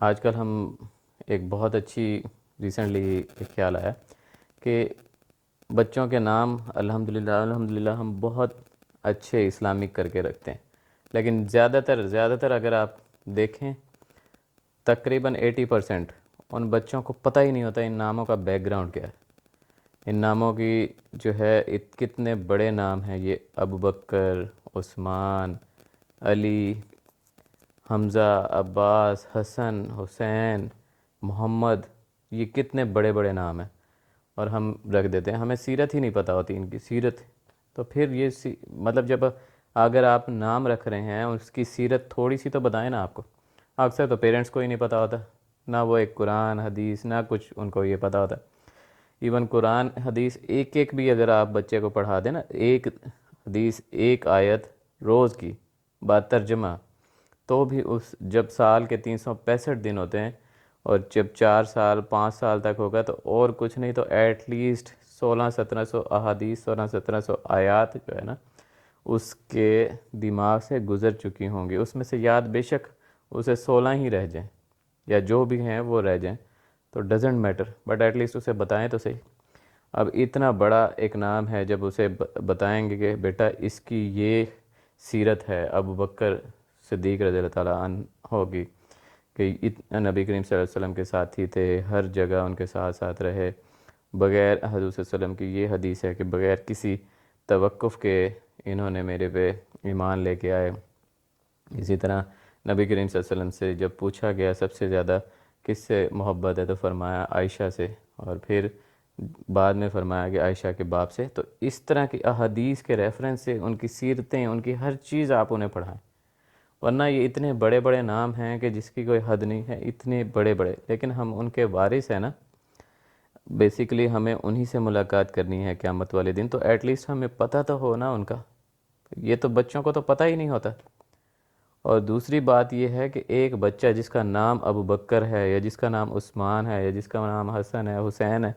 آج کل ہم ایک بہت اچھی ریسنٹلی ایک خیال آیا کہ بچوں کے نام الحمدللہ ہم بہت اچھے اسلامک کر کے رکھتے ہیں، لیکن زیادہ تر اگر آپ دیکھیں تقریباً 80% ان بچوں کو پتہ ہی نہیں ہوتا ان ناموں کا بیک گراؤنڈ کیا ہے۔ ان ناموں کی جو ہے کتنے بڑے نام ہیں، یہ ابوبکر، عثمان، علی، حمزہ، عباس، حسن، حسین، محمد، یہ کتنے بڑے بڑے نام ہیں اور ہم رکھ دیتے ہیں، ہمیں سیرت ہی نہیں پتہ ہوتی ان کی سیرت۔ تو پھر یہ مطلب جب اگر آپ نام رکھ رہے ہیں اس کی سیرت تھوڑی سی تو بتائیں نا آپ کو۔ اکثر تو پیرنٹس کو ہی نہیں پتہ ہوتا، نہ وہ ایک قرآن حدیث نہ کچھ ان کو یہ پتہ ہوتا۔ ایون قرآن حدیث ایک بھی اگر آپ بچے کو پڑھا دیں نا، ایک حدیث ایک آیت روز کی بعد ترجمہ، تو بھی جب سال کے 365 دن ہوتے ہیں اور جب 4 سال 5 سال تک ہوگا تو اور کچھ نہیں تو ایٹ لیسٹ 1600-1700 احادیث، 1600-1700 آیات جو ہے نا اس کے دماغ سے گزر چکی ہوں گی۔ اس میں سے یاد بے شک اسے 16 ہی رہ جائیں یا جو بھی ہیں وہ رہ جائیں تو doesn't matter, but at least اسے بتائیں تو صحیح۔ اب اتنا بڑا ایک نام ہے، جب اسے بتائیں گے کہ بیٹا اس کی یہ سیرت ہے، ابوبکر صدیق رضی اللہ تعالیٰ عنہ ہوگی کہ نبی کریم صلی اللہ علیہ وسلم کے ساتھی تھے، ہر جگہ ان کے ساتھ ساتھ رہے، بغیر حضور صلی اللہ علیہ وسلم کی یہ حدیث ہے کہ بغیر کسی توقف کے انہوں نے میرے پہ ایمان لے کے آئے۔ اسی طرح نبی کریم صلی اللہ علیہ وسلم سے جب پوچھا گیا سب سے زیادہ کس سے محبت ہے تو فرمایا عائشہ سے، اور پھر بعد میں فرمایا کہ عائشہ کے باپ سے۔ تو اس طرح کی احادیث کے ریفرنس سے ان کی سیرتیں، ان کی ہر چیز آپ انہیں پڑھائیں، ورنہ یہ اتنے بڑے بڑے نام ہیں کہ جس کی کوئی حد نہیں ہے، اتنے بڑے بڑے، لیکن ہم ان کے وارث ہیں نا۔ بیسیکلی ہمیں انہی سے ملاقات کرنی ہے قیامت والے دن، تو ایٹ لیسٹ ہمیں پتہ تو ہو نا ان کا۔ یہ تو بچوں کو تو پتہ ہی نہیں ہوتا۔ اور دوسری بات یہ ہے کہ ایک بچہ جس کا نام ابوبکر ہے یا جس کا نام عثمان ہے یا جس کا نام حسن ہے، حسین ہے،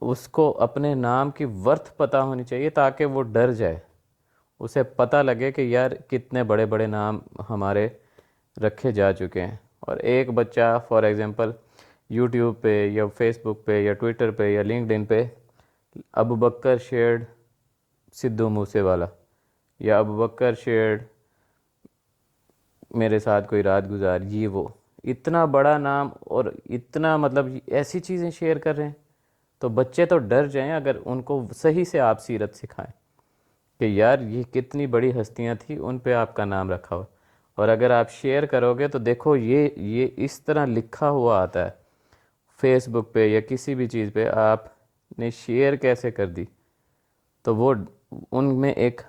اس کو اپنے نام کی ورتھ پتہ ہونی چاہیے تاکہ وہ ڈر جائے، اسے پتہ لگے کہ یار کتنے بڑے بڑے نام ہمارے رکھے جا چکے ہیں۔ اور ایک بچہ فار ایگزامپل یوٹیوب پہ یا فیس بک پہ یا ٹویٹر پہ یا لنکڈ ان پہ ابوبکر شیئرڈ سدھو موسے والا، یا ابوبکر شیئرڈ میرے ساتھ کوئی رات گزار، یہ وہ اتنا بڑا نام اور اتنا مطلب ایسی چیزیں شیئر کر رہے ہیں، تو بچے تو ڈر جائیں اگر ان کو صحیح سے آپ سیرت سکھائیں کہ یار یہ کتنی بڑی ہستیاں تھیں، ان پہ آپ کا نام رکھا ہوا، اور اگر آپ شیئر کرو گے تو دیکھو یہ اس طرح لکھا ہوا آتا ہے فیس بک پہ یا کسی بھی چیز پہ، آپ نے شیئر کیسے کر دی تو وہ ان میں ایک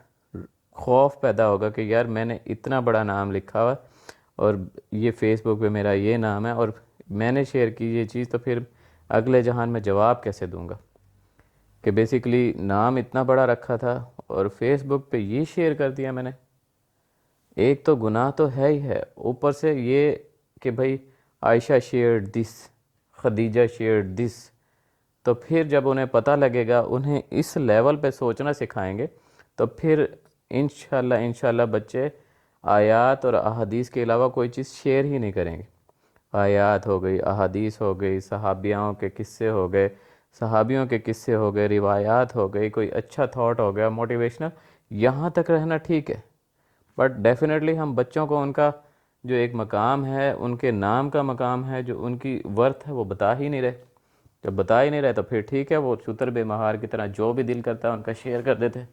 خوف پیدا ہوگا کہ یار میں نے اتنا بڑا نام لکھا ہوا اور یہ فیس بک پہ میرا یہ نام ہے اور میں نے شیئر کی یہ چیز، تو پھر اگلے جہان میں جواب کیسے دوں گا کہ بیسیکلی نام اتنا بڑا رکھا تھا اور فیس بک پہ یہ شیئر کر دیا میں نے۔ ایک تو گناہ تو ہے ہی ہے، اوپر سے یہ کہ بھائی عائشہ شیئرڈ دس، خدیجہ شیئرڈ دس، تو پھر جب انہیں پتہ لگے گا، انہیں اس لیول پہ سوچنا سکھائیں گے تو پھر انشاءاللہ بچے آیات اور احادیث کے علاوہ کوئی چیز شیئر ہی نہیں کریں گے۔ آیات ہو گئی، احادیث ہو گئی، صحابیوں کے قصے ہو گئے، صحابیوں کے قصے ہو گئے، روایات ہو گئی، کوئی اچھا تھاٹ ہو گیا موٹیویشنل، یہاں تک رہنا ٹھیک ہے، بٹ ڈیفینیٹلی ہم بچوں کو ان کا جو ایک مقام ہے، ان کے نام کا مقام ہے، جو ان کی ورتھ ہے، وہ بتا ہی نہیں رہے۔ جب بتا ہی نہیں رہے تو پھر ٹھیک ہے، وہ چتر بے مہار کی طرح جو بھی دل کرتا ہے ان کا شیئر کر دیتے ہیں،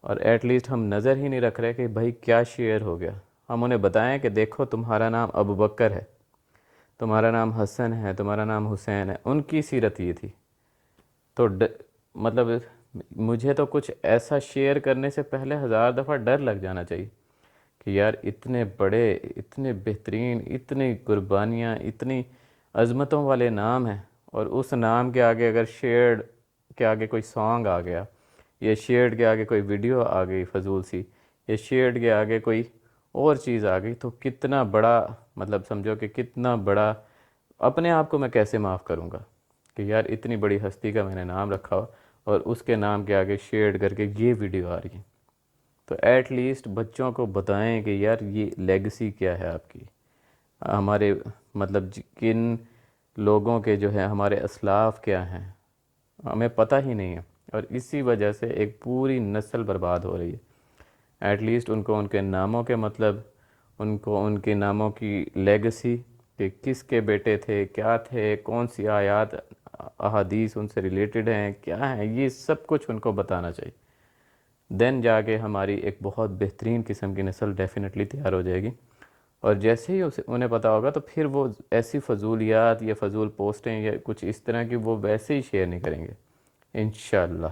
اور ایٹ لیسٹ ہم نظر ہی نہیں رکھ رہے کہ بھائی کیا شیئر ہو گیا۔ ہم انہیں بتائیں کہ دیکھو تمہارا نام ابوبکر ہے، تمہارا نام حسن ہے، تمہارا نام حسین ہے، ان کی سیرت یہ تھی۔ تو مطلب مجھے تو کچھ ایسا شیئر کرنے سے پہلے 1000 دفعہ ڈر لگ جانا چاہیے کہ یار اتنے بڑے، اتنے بہترین، اتنی قربانیاں، اتنی عظمتوں والے نام ہیں، اور اس نام کے آگے اگر شیئرڈ کے آگے کوئی سانگ آ گیا، یا شیئرڈ کے آگے کوئی ویڈیو آ گئی فضول سی، یا شیئرڈ کے آگے کوئی اور چیز آ گئی، تو کتنا بڑا مطلب سمجھو کہ کتنا بڑا اپنے آپ کو میں کیسے معاف کروں گا کہ یار اتنی بڑی ہستی کا میں نے نام رکھا ہو اور اس کے نام کے آگے شیئرڈ کر کے یہ ویڈیو آ رہی ہے۔ تو ایٹ لیسٹ بچوں کو بتائیں کہ یار یہ لیگسی کیا ہے آپ کی، ہمارے مطلب کن لوگوں کے جو ہے ہمارے اسلاف کیا ہیں ہمیں پتہ ہی نہیں ہے، اور اسی وجہ سے ایک پوری نسل برباد ہو رہی ہے۔ ایٹ لیسٹ ان کو ان کے ناموں کے مطلب، ان کو ان کے ناموں کی لیگسی، کہ کس کے بیٹے تھے، کیا تھے، کون سی آیات احادیث ان سے ریلیٹڈ ہیں، کیا ہیں، یہ سب کچھ ان کو بتانا چاہیے۔ دین جا کے ہماری ایک بہت بہترین قسم کی نسل ڈیفینیٹلی تیار ہو جائے گی، اور جیسے ہی انہیں پتہ ہوگا تو پھر وہ ایسی فضولیات یا فضول پوسٹیں یا کچھ اس طرح کی وہ ویسے ہی شیئر نہیں کریں گے انشاءاللہ۔